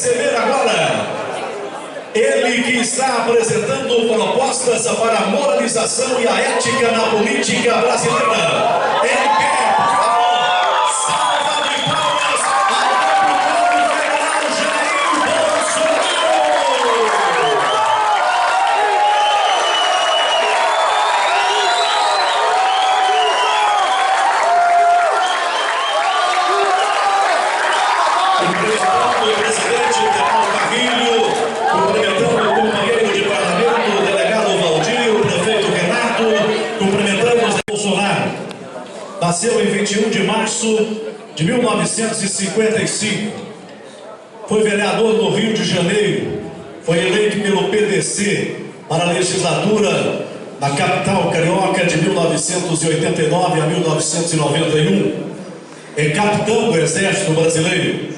receber agora ele que está apresentando propostas para a moralização e a ética na política brasileira. Em pé, por favor, salva de palmas ao deputado federal Jair Bolsonaro. Cumprimentando o presidente Paulo Carrilho, cumprimentando o companheiro de parlamento, o delegado Valdir, o prefeito Renato, cumprimentamos Bolsonaro. Nasceu em 21 de março de 1955, foi vereador no Rio de Janeiro, foi eleito pelo PDC para a legislatura na capital carioca de 1989 a 1991, é capitão do Exército Brasileiro,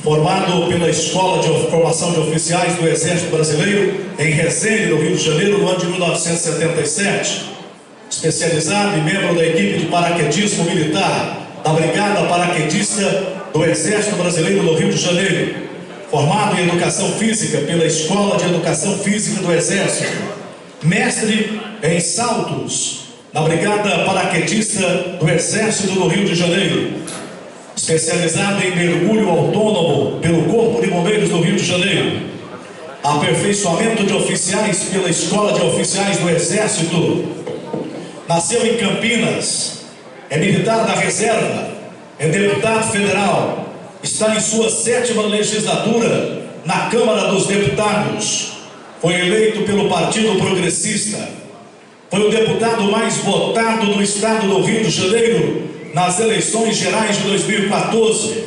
formado pela Escola de Formação de Oficiais do Exército Brasileiro em Resende, no Rio de Janeiro, no ano de 1977, especializado e membro da equipe de paraquedismo militar da Brigada Paraquedista do Exército Brasileiro no Rio de Janeiro, formado em Educação Física pela Escola de Educação Física do Exército, mestre em saltos na Brigada Paraquedista do Exército do Rio de Janeiro, especializado em mergulho autônomo pelo Corpo de Bombeiros do Rio de Janeiro, aperfeiçoamento de oficiais pela Escola de Oficiais do Exército, nasceu em Campinas, é militar da reserva, é deputado federal, está em sua 7ª legislatura na Câmara dos Deputados, foi eleito pelo Partido Progressista, foi o deputado mais votado do estado do Rio de Janeiro nas eleições gerais de 2014.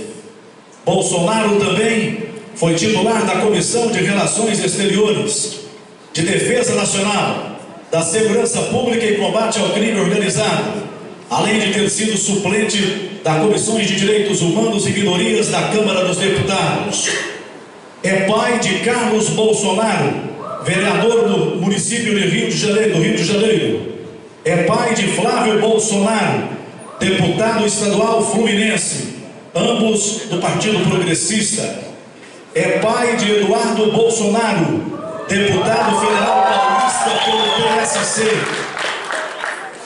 Bolsonaro também foi titular da Comissão de Relações Exteriores, de Defesa Nacional, da Segurança Pública e Combate ao Crime Organizado, além de ter sido suplente da Comissões de Direitos Humanos e Minorias da Câmara dos Deputados. É pai de Carlos Bolsonaro, vereador do município de Rio de Janeiro, do Rio de Janeiro. É pai de Flávio Bolsonaro, deputado estadual fluminense, ambos do Partido Progressista. É pai de Eduardo Bolsonaro, deputado federal paulista pelo PSC.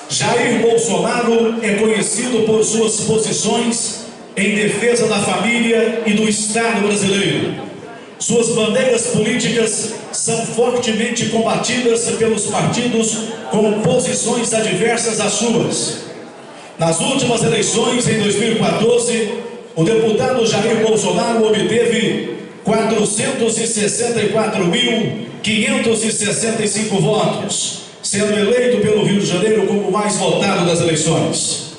Jair Bolsonaro é conhecido por suas posições em defesa da família e do Estado brasileiro. Suas bandeiras políticas são fortemente combatidas pelos partidos com posições adversas às suas. Nas últimas eleições, em 2014, o deputado Jair Bolsonaro obteve 464.565 votos, sendo eleito pelo Rio de Janeiro como o mais votado das eleições.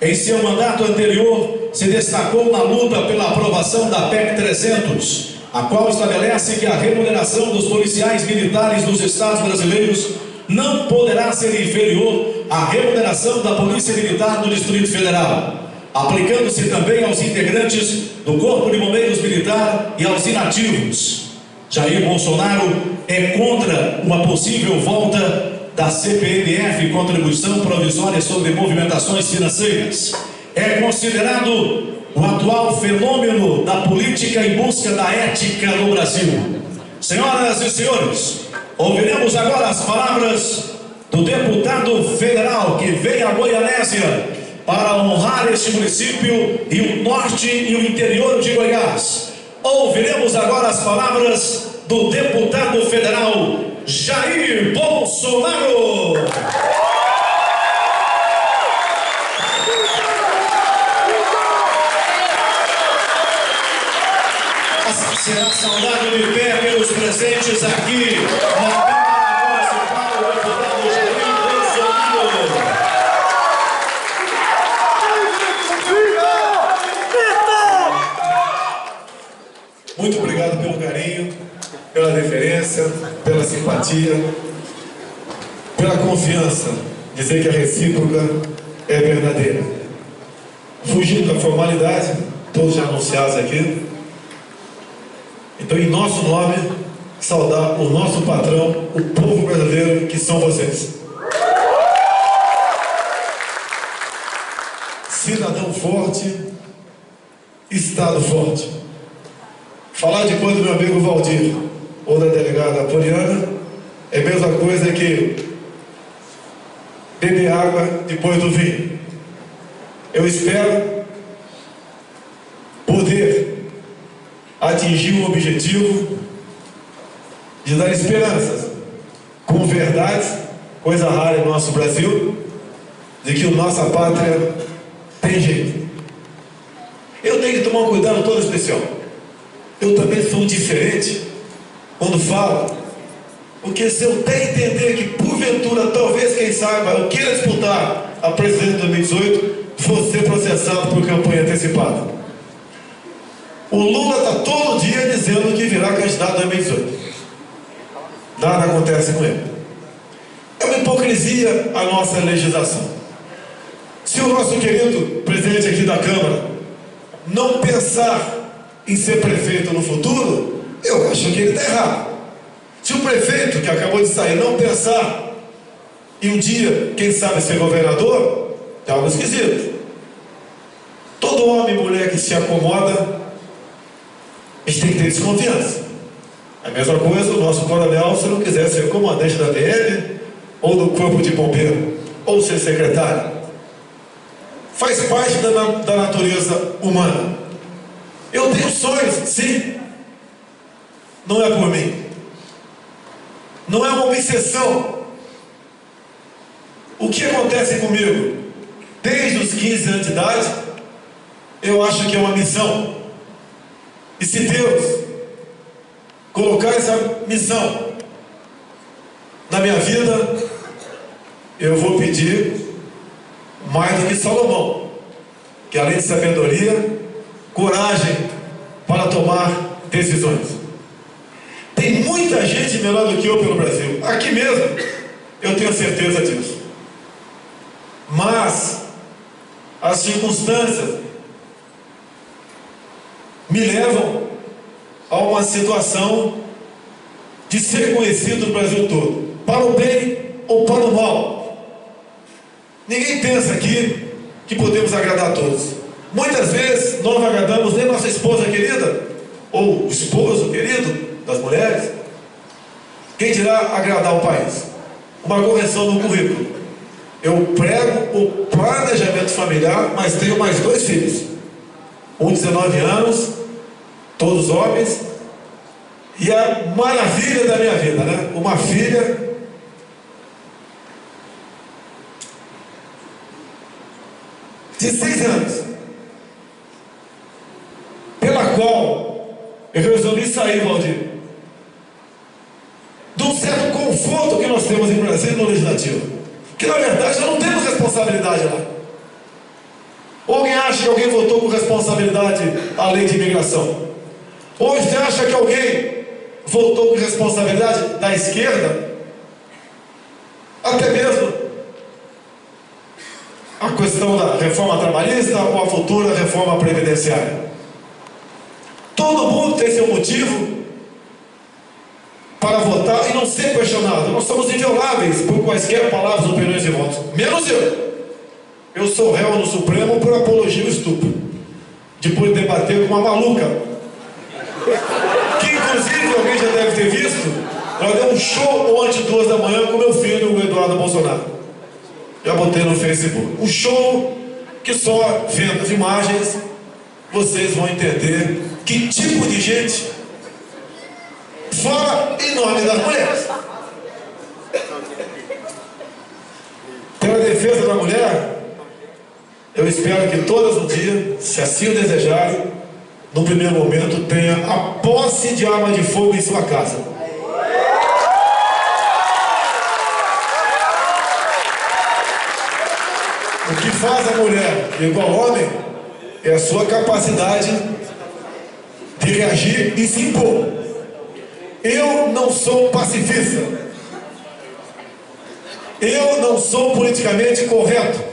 Em seu mandato anterior, se destacou na luta pela aprovação da PEC 300, a qual estabelece que a remuneração dos policiais militares dos estados brasileiros não poderá ser inferior à remuneração da Polícia Militar do Distrito Federal, aplicando-se também aos integrantes do Corpo de Bombeiros Militar e aos inativos. Jair Bolsonaro é contra uma possível volta da CPMF, Contribuição Provisória sobre Movimentações Financeiras. É considerado o atual fenômeno da política em busca da ética no Brasil. Senhoras e senhores, ouviremos agora as palavras do deputado federal que vem a Goianésia para honrar este município e o norte e o interior de Goiás. Ouviremos agora as palavras do deputado federal Jair Bolsonaro. Será saudado de pé pelos presentes aqui na Câmara Municipal, o deputado Jair Bolsonaro. Muito obrigado pelo carinho, pela deferência, pela simpatia, pela confiança. Dizer que a recíproca é verdadeira. Fugindo da formalidade, todos já anunciados aqui. Então, em nosso nome, saudar o nosso patrão, o povo brasileiro, que são vocês. Cidadão forte, Estado forte. Falar de coisa do meu amigo Valdir ou da delegada Poliana é a mesma coisa que beber água depois do vinho. Eu espero poder atingir o objetivo de dar esperanças com verdades, coisa rara em nosso Brasil, de que a nossa pátria tem jeito. Eu tenho que tomar um cuidado todo especial. Eu também sou diferente quando falo, porque se eu até entender que porventura, talvez, quem saiba, eu queira disputar a presidência de 2018, vou ser processado por campanha antecipada. O Lula está todo dia dizendo que virá candidato em 2018. Nada acontece com ele. É uma hipocrisia a nossa legislação. Se o nosso querido presidente aqui da Câmara não pensar em ser prefeito no futuro, eu acho que ele está errado. Se o prefeito que acabou de sair não pensar em um dia, quem sabe, ser governador, está algo esquisito. Todo homem e mulher que se acomoda, a gente tem que ter desconfiança. A mesma coisa o nosso coronel, se não quiser ser comandante da PM, ou do corpo de bombeiro, ou ser secretário. Faz parte da natureza humana. Eu tenho sonhos, sim. Não é por mim. Não é uma obsessão. O que acontece comigo? Desde os 15 anos de idade, eu acho que é uma missão. E se Deus colocar essa missão na minha vida, eu vou pedir mais do que Salomão, que além de sabedoria, coragem para tomar decisões. Tem muita gente melhor do que eu pelo Brasil. Aqui mesmo, eu tenho certeza disso. Mas as circunstâncias me levam a uma situação de ser conhecido no Brasil todo, para o bem ou para o mal. Ninguém pensa aqui que podemos agradar a todos. Muitas vezes nós não agradamos nem nossa esposa querida, ou o esposo querido das mulheres. Quem dirá agradar o país? Uma correção no currículo: eu prego o planejamento familiar, mas tenho mais 2 filhos, um de 19 anos, todos homens, e a maravilha da minha vida, né? Uma filha de 6 anos, pela qual eu resolvi sair, Valdir, de um certo conforto que nós temos em Brasília no Legislativo, que na verdade nós não temos responsabilidade lá. Ou alguém acha que alguém votou com responsabilidade a lei de imigração? Ou você acha que alguém votou com responsabilidade da esquerda? Até mesmo a questão da reforma trabalhista ou a futura reforma previdenciária. Todo mundo tem seu motivo para votar e não ser questionado. Nós somos invioláveis por quaisquer palavras, opiniões e votos. Menos eu. Eu sou réu no Supremo por apologia ao estupro, depois de debater com uma maluca, que inclusive alguém já deve ter visto. Ela deu um show ontem 2 da manhã com meu filho, o Eduardo Bolsonaro. Já botei no Facebook. Um show que só vendo as imagens vocês vão entender que tipo de gente fala em nome das mulheres. Pela defesa da mulher, eu espero que todas um dia, se assim o desejarem, no primeiro momento tenha a posse de arma de fogo em sua casa. O que faz a mulher igual ao homem é a sua capacidade de reagir e se impor. Eu não sou pacifista. Eu não sou politicamente correto.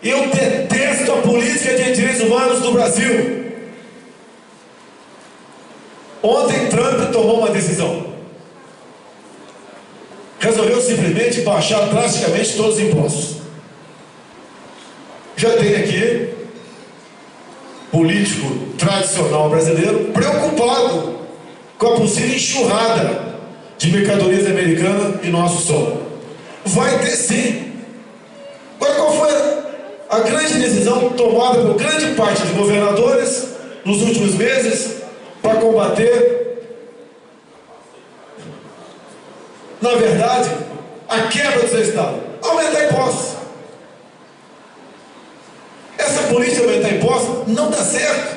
Eu detesto a política de direitos humanos do Brasil. Ontem Trump tomou uma decisão. Resolveu simplesmente baixar drasticamente todos os impostos. Já tem aqui político tradicional brasileiro, preocupado com a possível enxurrada de mercadorias americanas em nosso solo. Vai ter sim. Agora, qual foi a grande decisão tomada por grande parte dos governadores nos últimos meses para combater, na verdade, a quebra do seu Estado? Aumentar impostos. Essa política de aumentar impostos não dá certo.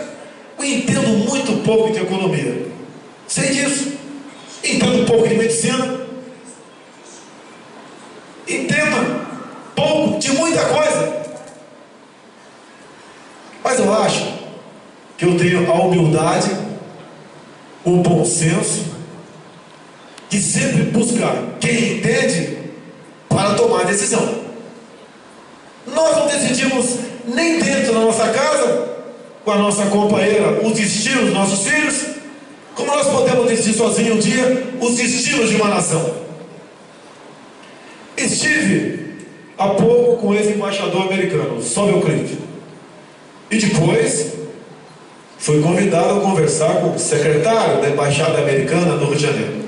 Eu entendo muito pouco de economia, sei disso. Entendo pouco de medicina, entendo pouco de muita coisa, mas eu acho que eu tenho a humildade, o bom senso de sempre buscar quem entende para tomar decisão. Nós não decidimos nem dentro da nossa casa, com a nossa companheira, os destinos dos nossos filhos, como nós podemos decidir sozinho um dia os destinos de uma nação. Estive há pouco com o ex-embaixador americano, Samuel Cliff, e depois fui convidado a conversar com o secretário da embaixada americana no Rio de Janeiro.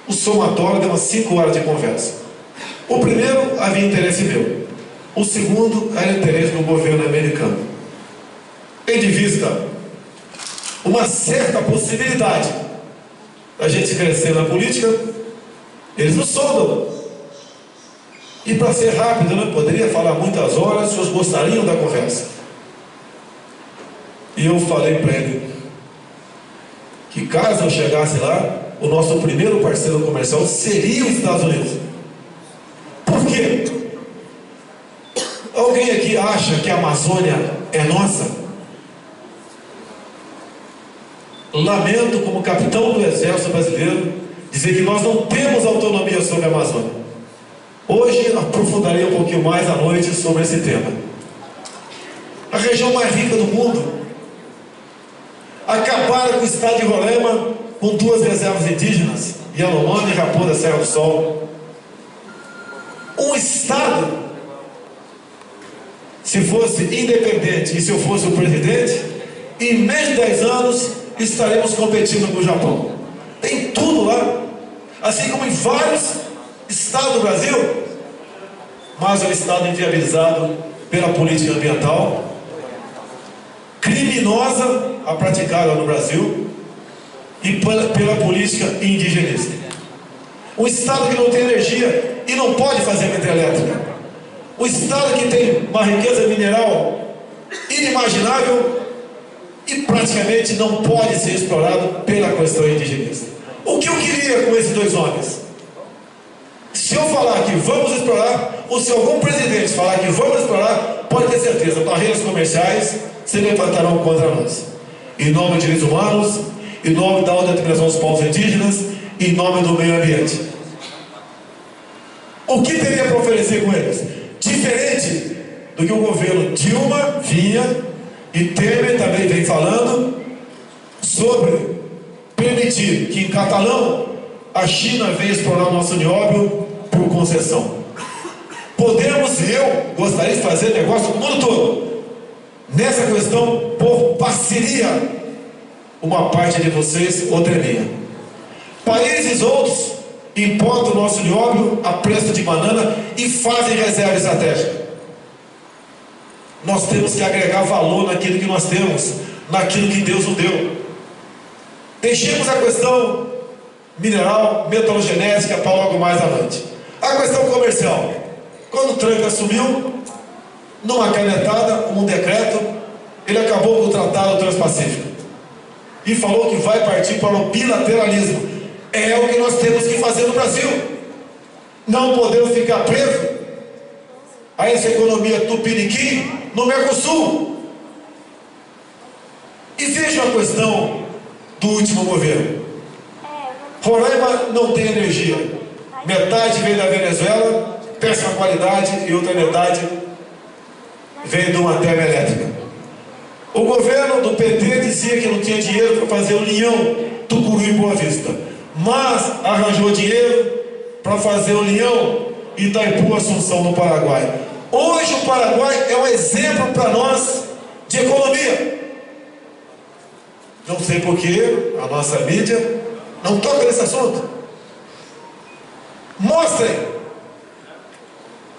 O somatório deu umas 5 horas de conversa. O primeiro havia interesse meu, o segundo era interesse do governo americano, tendo em vista uma certa possibilidade da gente crescer na política. Eles nos sondam. E para ser rápido, eu não poderia falar muitas horas, se vocês gostariam da conversa. E eu falei para ele que caso eu chegasse lá, o nosso primeiro parceiro comercial seria os Estados Unidos. Por quê? Alguém aqui acha que a Amazônia é nossa? Lamento, como capitão do Exército Brasileiro, dizer que nós não temos autonomia sobre a Amazônia. Hoje aprofundarei um pouquinho mais à noite sobre esse tema. A região mais rica do mundo. Acabaram com o estado de Roraima com 2 reservas indígenas, Yanomami e Raposa Serra do Sol. Um estado, se fosse independente e se eu fosse o presidente, em menos de 10 anos estaremos competindo com o Japão. Tem tudo lá, assim como em vários estados do Brasil, mas é um estado inviabilizado pela política ambiental criminosa a praticada no Brasil e pela política indigenista. Um estado que não tem energia e não pode fazer hidrelétrica. Um estado que tem uma riqueza mineral inimaginável e praticamente não pode ser explorado pela questão indigenista. O que eu queria com esses 2 homens? Se eu falar que vamos explorar, ou se algum presidente falar que vamos explorar, pode ter certeza, barreiras comerciais se levantarão contra nós. Em nome dos direitos humanos, em nome da autodeterminação dos povos indígenas, em nome do meio ambiente. O que teria para oferecer com eles? Diferente do que o governo Dilma vinha e Temer também vem falando sobre permitir que em Catalão a China venha explorar o nosso nióbio por concessão. Podemos, eu gostaria de fazer negócio com o mundo todo. Nessa questão, por parceria, uma parte de vocês, outra é minha. Países outros importam o nosso nióbio a preço de banana e fazem reserva estratégica. Nós temos que agregar valor naquilo que nós temos, naquilo que Deus nos deu. Deixemos a questão mineral, metalogenética para logo mais à noite. A questão comercial. Quando o Trump assumiu, numa canetada, um decreto, ele acabou com o Tratado Transpacífico e falou que vai partir para o bilateralismo. É o que nós temos que fazer no Brasil. Não podemos ficar presos a essa economia tupiniquim no Mercosul. E veja a questão do último governo. Roraima não tem energia. Metade vem da Venezuela, péssima qualidade, e outra metade vem de uma termoelétrica. O governo do PT dizia que não tinha dinheiro para fazer o Linhão, Tucuruí e Boa Vista, mas arranjou dinheiro para fazer o Linhão, Itaipu, Assunção no Paraguai. Hoje o Paraguai é um exemplo para nós de economia. Não sei porquê a nossa mídia não toca nesse assunto. Mostrem.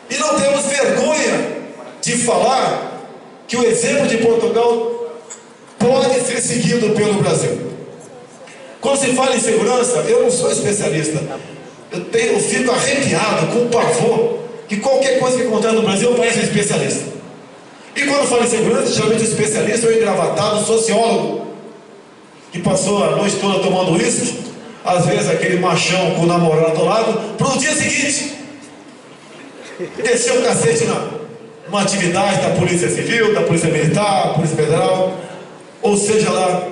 E não temos vergonha de falar que o exemplo de Portugal pode ser seguido pelo Brasil. Quando se fala em segurança, eu não sou especialista. Eu fico arrepiado, com pavor, que qualquer coisa que aconteça no Brasil parece um especialista. E quando falo em segurança, geralmente o especialista é o engravatado, sociólogo, que passou a noite toda tomando uísque, às vezes aquele machão com o namorado ao lado, para o dia seguinte descer o cacete numa atividade da Polícia Civil, da Polícia Militar, Polícia Federal, ou seja lá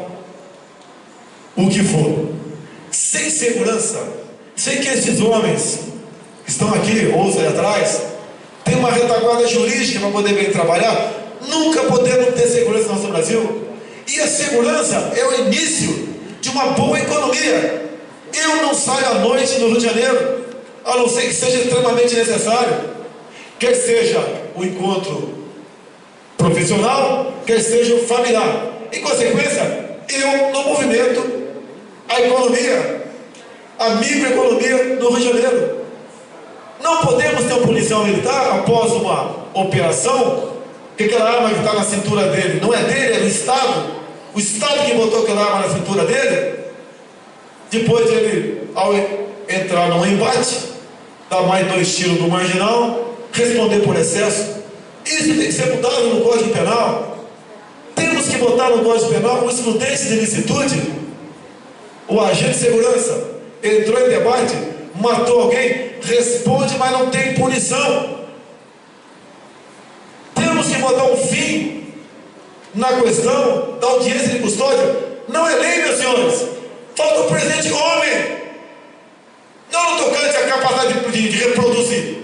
o que for. Sem segurança, sem que esses homens que estão aqui, ou aí atrás, tenham uma retaguarda jurídica para poder bem trabalhar, nunca poderão ter segurança no nosso Brasil. E a segurança é o início de uma boa economia. Eu não saio à noite no Rio de Janeiro, a não ser que seja extremamente necessário, quer seja o encontro profissional, quer seja o familiar. Em consequência, eu não movimento a economia, a microeconomia do Rio de Janeiro. Não podemos ter um policial militar após uma operação, que aquela arma que está na cintura dele não é dele, é do Estado. O Estado que botou aquela arma na cintura dele. Depois ele, ao entrar num embate, dar mais 2 tiros no marginal, responder por excesso. Isso tem que ser mudado no Código Penal. Temos que botar no Código Penal um estudante de licitude. O agente de segurança entrou em debate, matou alguém, responde, mas não tem punição. Temos que botar um fim na questão da audiência de custódia. Não é lei, meus senhores. Falta o presidente homem, não no tocante à capacidade de reproduzir,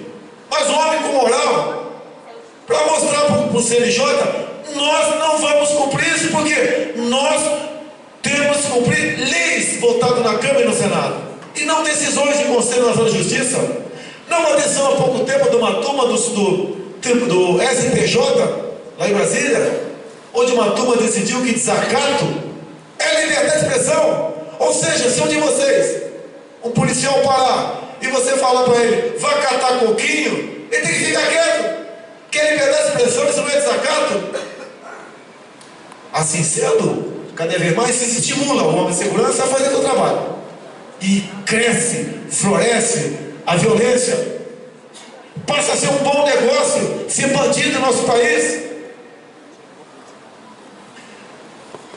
mas um homem com moral, para mostrar para o CNJ, nós não vamos cumprir isso, porque nós temos que cumprir leis votadas na Câmara e no Senado, e não decisões de Conselho Nacional de Justiça. Não uma decisão há pouco tempo de uma turma do STJ, lá em Brasília, onde uma turma decidiu que desacato é liberdade de expressão. Ou seja, se um de vocês, um policial parar e você falar para ele, vá catar coquinho, ele tem que ficar quieto, que é liberdade de expressão, isso não é desacato. Assim sendo, cada vez mais se estimula o homem de segurança a fazer o trabalho, e cresce, floresce a violência, passa a ser um bom negócio ser bandido no nosso país.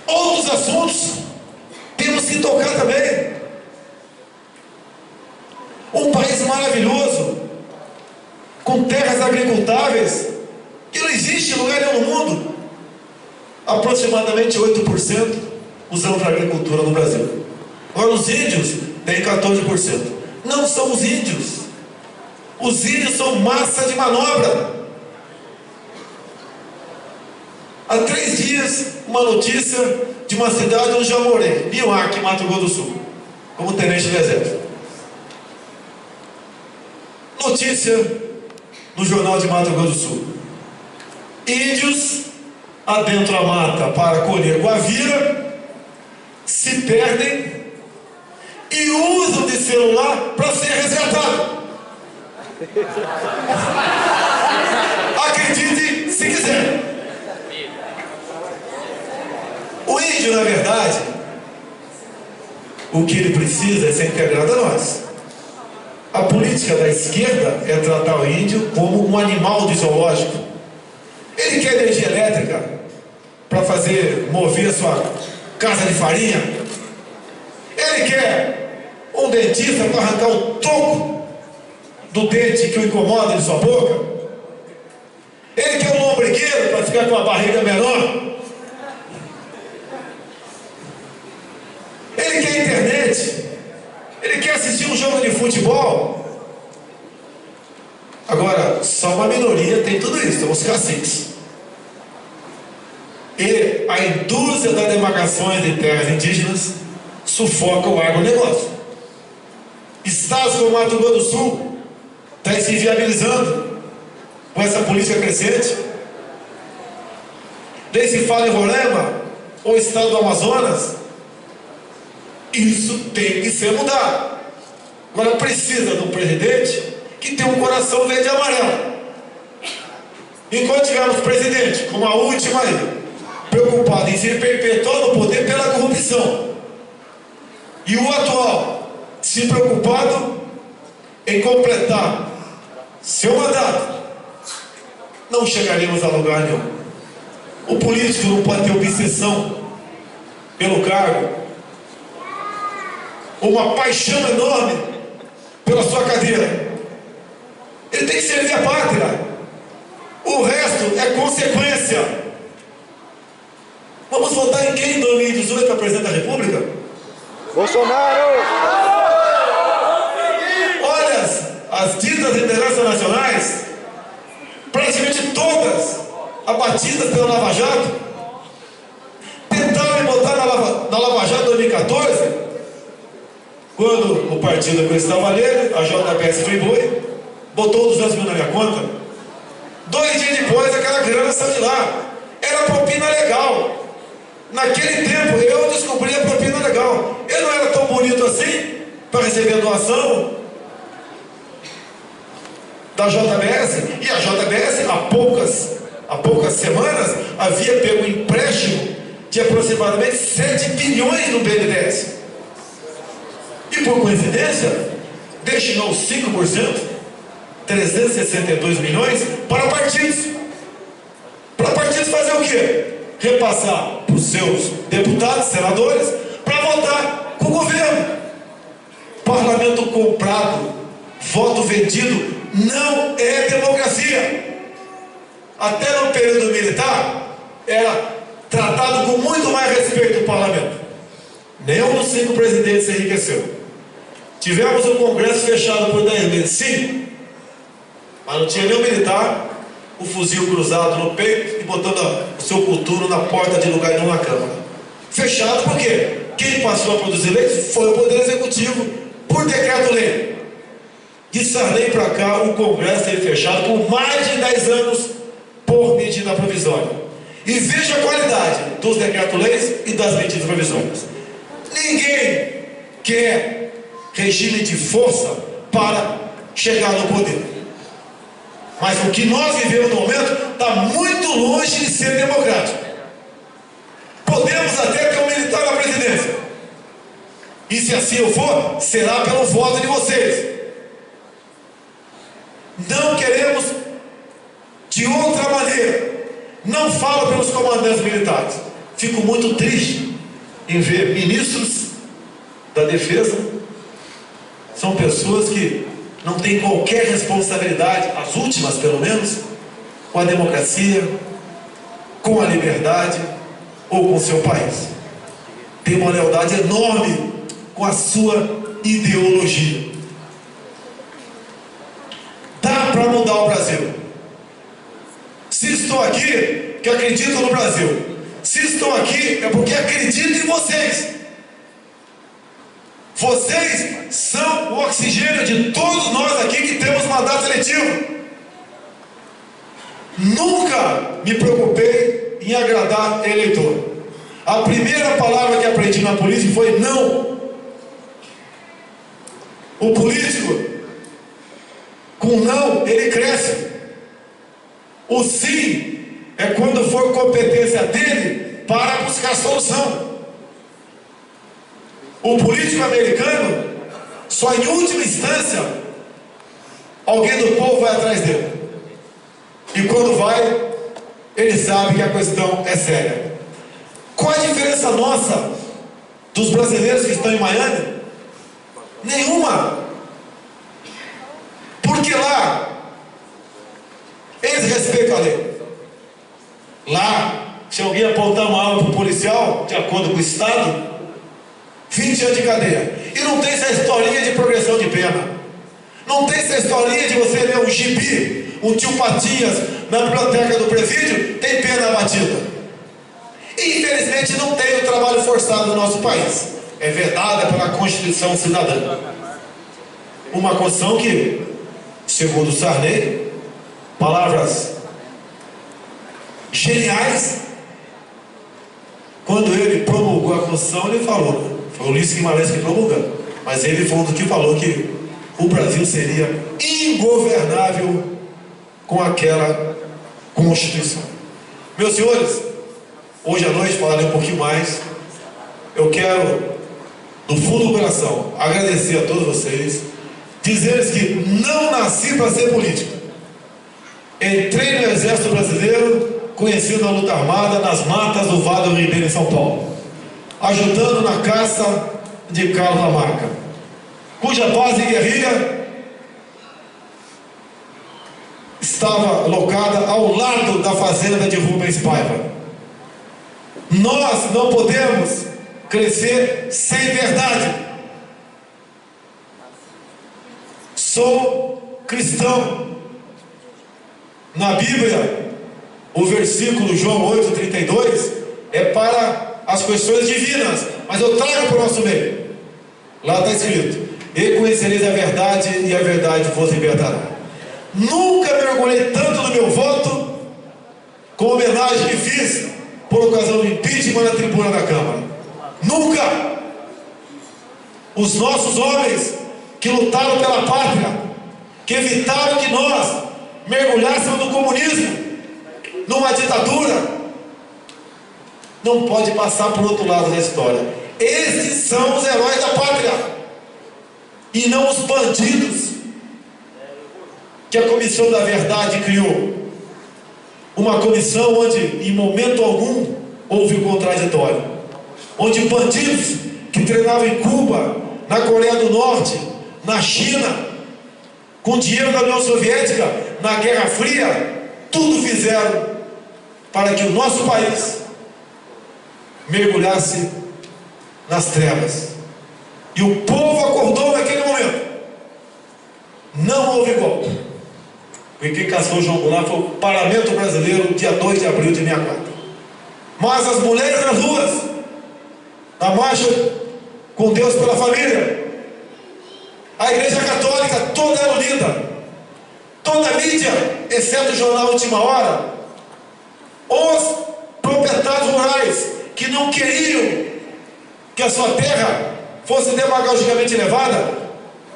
Outros assuntos temos que tocar também. Um país maravilhoso, com terras agricultáveis, que não existe em lugar nenhum no mundo. Aproximadamente 8% usam para agricultura no Brasil. Agora os índios têm 14%. Não são os índios. Os índios são massa de manobra. Há 3 dias, uma notícia de uma cidade onde já morei, Nioaque, Mato Grosso do Sul, como tenente do Exército. Notícia no jornal de Mato Grosso do Sul: índios adentram a mata para colher guavira, se perdem e usam de celular para ser resgatado. Acredite se quiser. O índio, na verdade, o que ele precisa é ser integrado a nós. A política da esquerda é tratar o índio como um animal de zoológico. Ele quer energia elétrica para mover a sua casa de farinha. Ele quer um dentista para arrancar o toco do dente que o incomoda de sua boca. Ele quer um lombrigueiro para ficar com a barriga menor. Ele quer internet. Ele quer assistir um jogo de futebol. Agora, só uma minoria tem tudo isso, são os caciques. E a indústria das demarcações de terras indígenas sufoca o agronegócio. Estados como Mato Grosso do Sul estão se inviabilizando com essa política crescente. Daí se fala em Roraima, ou estado do Amazonas, Isso tem que ser mudado. Agora precisa de um presidente que tenha um coração verde e amarelo. Enquanto tivermos presidente, como a última aí, preocupado em se perpetuar no poder pela corrupção, e o atual se preocupado em completar seu mandato, não chegaremos a lugar nenhum. O político não pode ter obsessão pelo cargo, uma paixão enorme pela sua cadeira. Ele tem que servir a pátria. O resto é consequência. Vamos votar em quem em 2018 para presidente da República? Bolsonaro! Olha, as ditas lideranças nacionais, praticamente todas abatidas pela Lava Jato, tentaram me botar na Lava Jato em 2014, quando o partido Cristal Valheiro, a JBS foi boi, botou 200 mil na minha conta. 2 dias depois, aquela grana saiu de lá. Era propina legal. Naquele tempo, eu descobri a propina legal. Eu não era tão bonito assim para receber a doação da JBS. E a JBS, há poucas semanas, havia pego um empréstimo de aproximadamente 7 bilhões no BNDES. E por coincidência, destinou 5%, 362 milhões para partidos. Para partidos fazer o quê? Repassar para os seus deputados, senadores, para votar com o governo. Parlamento comprado, voto vendido, não é democracia. Até no período militar, era tratado com muito mais respeito o parlamento. Nenhum dos 5 presidentes se enriqueceu. Tivemos um congresso fechado por 10 meses, sim, mas não tinha nenhum militar, o fuzil cruzado no peito e botando o seu coturno na porta de lugar nenhum na Câmara. Fechado por quê? Quem passou a produzir leis foi o Poder Executivo, por decreto-lei. De Sarney para cá, o Congresso teve fechado por mais de 10 anos por medida provisória. E veja a qualidade dos decreto-leis e das medidas provisórias. Ninguém quer regime de força para chegar no poder. Mas o que nós vivemos no momento está muito longe de ser democrático. Podemos até ter um militar na presidência. E se assim eu for, será pelo voto de vocês. Não queremos de outra maneira. Não falo pelos comandantes militares. Fico muito triste em ver ministros da defesa. São pessoas que não têm qualquer responsabilidade, as últimas pelo menos, com a democracia, com a liberdade ou com o seu país. Tem uma lealdade enorme com a sua ideologia. Dá para mudar o Brasil. Se estou aqui, que acredito no Brasil. Se estou aqui, é porque acredito em vocês. Vocês são o oxigênio de todos nós aqui que temos mandato eletivo. Nunca me preocupei em agradar eleitor. A primeira palavra que aprendi na política foi não. O político, com não, ele cresce. O sim é quando for competência dele para buscar solução. O político americano, só em última instância, alguém do povo vai atrás dele. E quando vai, ele sabe que a questão é séria. Qual a diferença nossa dos brasileiros que estão em Miami? Nenhuma. Porque lá, eles respeitam a lei. Lá, se alguém apontar uma arma para o policial, de acordo com o Estado, 20 anos de cadeia. E não tem essa historinha de progressão de pena. Não tem essa historinha de você ler um gibi, um tio Patinhas na biblioteca do presídio, tem pena abatida. E infelizmente não tem o trabalho forçado no nosso país. É vedada pela Constituição Cidadã. Uma Constituição que, segundo Sarney, palavras geniais, quando ele promulgou a Constituição, ele falou, foi o Ulisses Guimarães que promulgou, mas ele foi um dos que falou que o Brasil seria ingovernável com aquela Constituição. Meus senhores, hoje à noite falarei um pouquinho mais. Eu quero, do fundo do coração, agradecer a todos vocês, dizer-lhes que não nasci para ser político. Entrei no Exército Brasileiro, conhecido na luta armada, nas matas do Vale do Ribeiro, em São Paulo, ajudando na caça de Carlos Lamarca, cuja base de guerrilha estava locada ao lado da fazenda de Rubens Paiva. Nós não podemos crescer sem verdade. Sou cristão. Na Bíblia, o versículo João 8,32 é para as questões divinas, mas eu trago para o nosso meio. Lá está escrito: e conhecereis a verdade, e a verdade vos libertará. Nunca mergulhei tanto no meu voto como homenagem que fiz por ocasião do impeachment na tribuna da Câmara. Nunca! Os nossos homens que lutaram pela pátria, que evitaram que nós mergulhássemos no comunismo, numa ditadura, não pode passar por outro lado da história. Esses são os heróis da pátria, e não os bandidos que a Comissão da Verdade criou. Uma comissão onde em momento algum houve o contraditório, onde bandidos que treinavam em Cuba, na Coreia do Norte, na China, com dinheiro da União Soviética, na Guerra Fria, tudo fizeram para que o nosso país mergulhasse nas trevas. E o povo acordou naquele momento. Não houve golpe. Porque quem caçou João Goulart foi o Parlamento Brasileiro, dia 2 de abril de 64. Mas as mulheres nas ruas, na marcha com Deus pela família, a Igreja Católica toda era unida, toda a mídia, exceto o jornal Última Hora, os proprietários rurais que não queriam que a sua terra fosse demagogicamente levada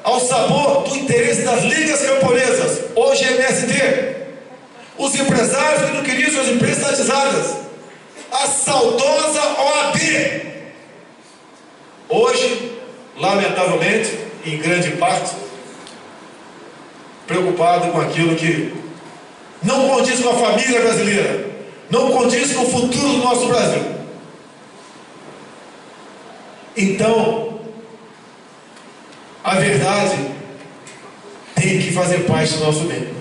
ao sabor do interesse das ligas camponesas, hoje MST, os empresários que não queriam suas empresas estatizadas, a saudosa OAB, hoje, lamentavelmente, em grande parte, preocupado com aquilo que não condiz com a família brasileira, não condiz com o futuro do nosso Brasil. Então, a verdade tem que fazer parte do nosso meio.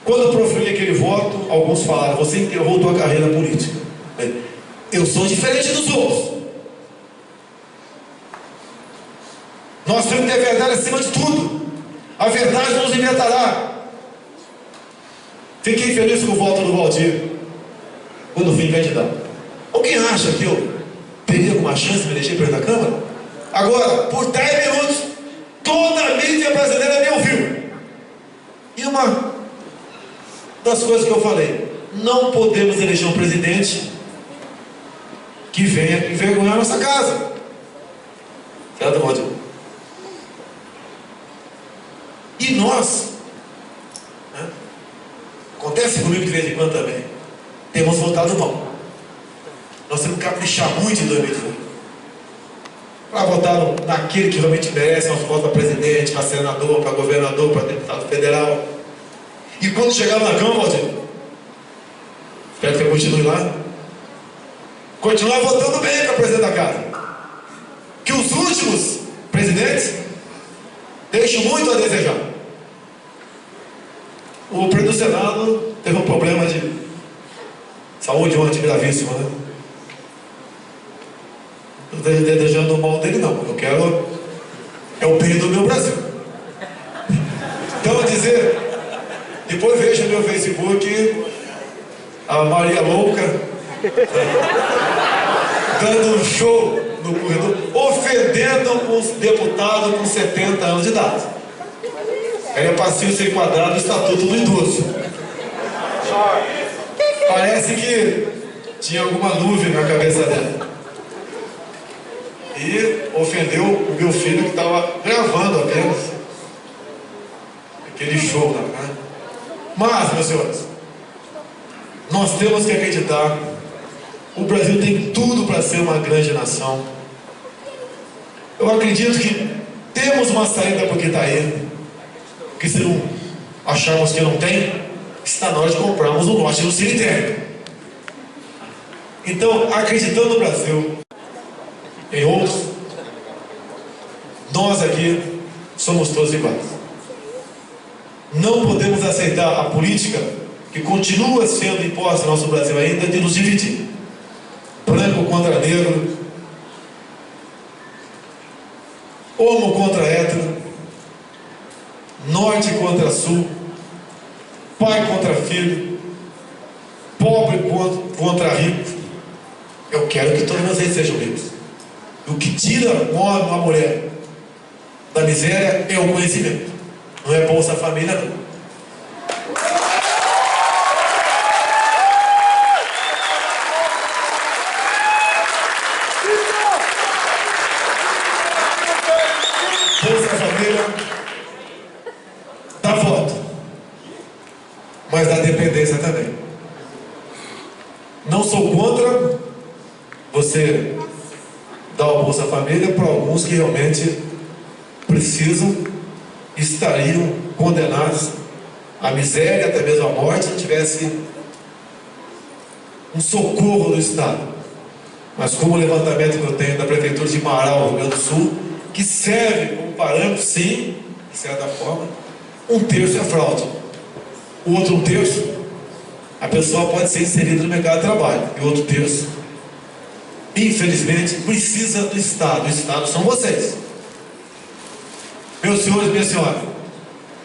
Quando eu proferi aquele voto, alguns falaram: você enterrou tua carreira política. Eu sou diferente dos outros. Nós temos que ter a verdade acima de tudo. A verdade nos libertará. Fiquei feliz com o voto do Valdir quando fui candidato. Alguém acha que eu teria alguma chance de me eleger presidente da Câmara? Agora, por 10 minutos, toda a mídia brasileira me ouviu. E uma das coisas que eu falei: não podemos eleger um presidente que venha envergonhar a nossa casa. Certo, Valdir? E nós, né, acontece comigo de vez em quando também, temos votado mal. Nós temos que caprichar muito em 2018 para votar naquele que realmente merece nosso voto para presidente, para senador, para governador, para deputado federal. E quando chegar na Câmara, Valdir, espero que eu continue lá, continuar votando bem para presidente da casa. Que os últimos presidentes deixam muito a desejar. O presidente do Senado teve um problema de saúde ontem gravíssimo, né? Não estou desejando o mal dele, não. Eu quero é o bem do meu Brasil. Então, dizer, depois veja no meu Facebook a Maria Louca dando um show no corredor, ofendendo os deputados com 70 anos de idade. Ela é passivo ser enquadrado no Estatuto do Idoso. Parece que tinha alguma nuvem na cabeça dela. e ofendeu o meu filho que estava gravando apenas aquele show lá, né? Mas, meus senhores, nós temos que acreditar. O Brasil tem tudo para ser uma grande nação. Eu acredito que temos uma saída para o que está aí. Porque se não acharmos que não tem, está na hora de comprarmos um lote no cemitério. Então, acreditando no Brasil, em outros, nós aqui somos todos iguais. Não podemos aceitar a política que continua sendo imposta no nosso Brasil ainda de nos dividir. Branco contra negro, homo contra hétero, norte contra sul, pai contra filho, pobre contra rico. Eu quero que todos vocês sejam ricos. O que tira um homem, uma mulher da miséria é o conhecimento. Não é Bolsa Família, não. Bolsa Família dá voto, mas dá dependência também. Não sou contra você dar a Bolsa Família para alguns que realmente precisam, estariam condenados à miséria, até mesmo à morte, se não tivesse um socorro do Estado. Mas como o levantamento que eu tenho da Prefeitura de Marau, Rio Grande do Sul, que serve como parâmetro, sim, de certa forma, 1/3 é fraude. O outro 1/3, a pessoa pode ser inserida no mercado de trabalho. E o outro 1/3, infelizmente, precisa do Estado. O Estado são vocês. Meus senhores e minhas senhoras,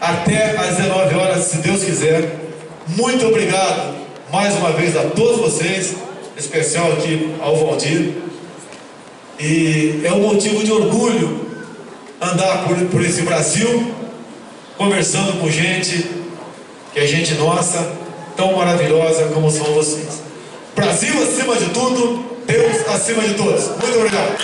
até às 19 horas, se Deus quiser. Muito obrigado mais uma vez a todos vocês, em especial aqui ao Valdir. E é um motivo de orgulho andar por esse Brasil, conversando com gente, que é gente nossa, tão maravilhosa como são vocês. Brasil acima de tudo, Deus acima de todos. Muito obrigado.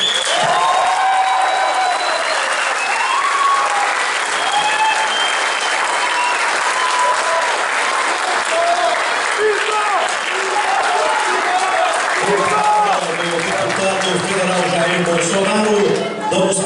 Deputado federal Jair Bolsonaro, damos